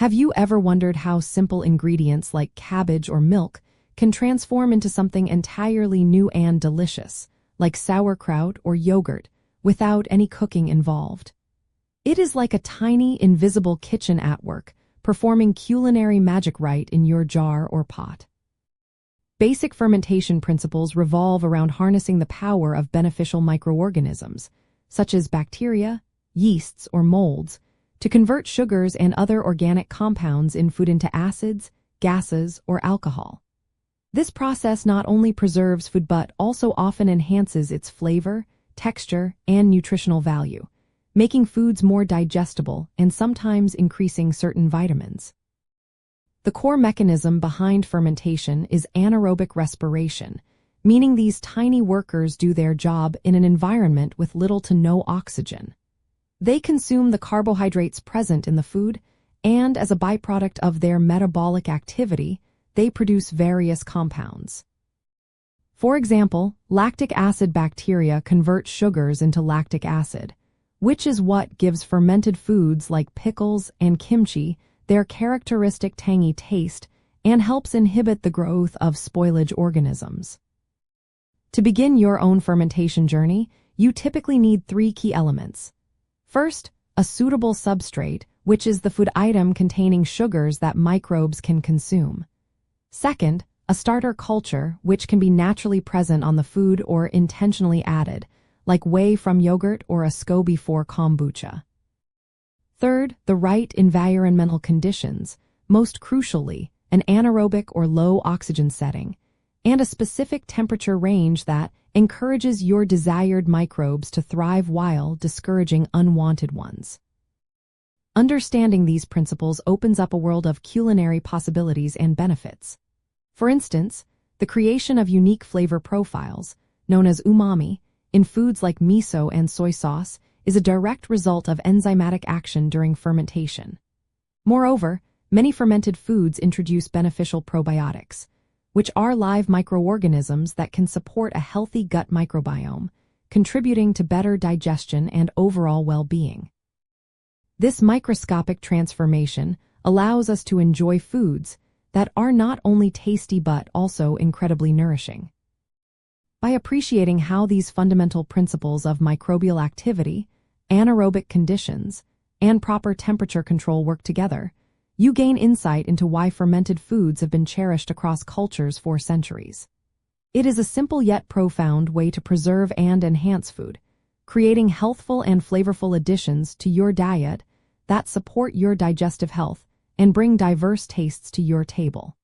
Have you ever wondered how simple ingredients like cabbage or milk can transform into something entirely new and delicious, like sauerkraut or yogurt, without any cooking involved? It is like a tiny, invisible kitchen at work, performing culinary magic right in your jar or pot. Basic fermentation principles revolve around harnessing the power of beneficial microorganisms, such as bacteria, yeasts, or molds, to convert sugars and other organic compounds in food into acids, gases, or alcohol. This process not only preserves food but also often enhances its flavor, texture, and nutritional value, making foods more digestible and sometimes increasing certain vitamins. The core mechanism behind fermentation is anaerobic respiration, meaning these tiny workers do their job in an environment with little to no oxygen. They consume the carbohydrates present in the food, and as a byproduct of their metabolic activity, they produce various compounds. For example, lactic acid bacteria convert sugars into lactic acid, which is what gives fermented foods like pickles and kimchi their characteristic tangy taste and helps inhibit the growth of spoilage organisms. To begin your own fermentation journey, you typically need 3 key elements. First, a suitable substrate, which is the food item containing sugars that microbes can consume. Second, a starter culture, which can be naturally present on the food or intentionally added, like whey from yogurt or a SCOBY for kombucha. Third, the right environmental conditions, most crucially, an anaerobic or low oxygen setting, and a specific temperature range that encourages your desired microbes to thrive while discouraging unwanted ones. Understanding these principles opens up a world of culinary possibilities and benefits. For instance, the creation of unique flavor profiles, known as umami, in foods like miso and soy sauce is a direct result of enzymatic action during fermentation. Moreover, many fermented foods introduce beneficial probiotics, which are live microorganisms that can support a healthy gut microbiome, contributing to better digestion and overall well-being. This microscopic transformation allows us to enjoy foods that are not only tasty but also incredibly nourishing. By appreciating how these fundamental principles of microbial activity, anaerobic conditions, and proper temperature control work together, you gain insight into why fermented foods have been cherished across cultures for centuries. It is a simple yet profound way to preserve and enhance food, creating healthful and flavorful additions to your diet that support your digestive health and bring diverse tastes to your table.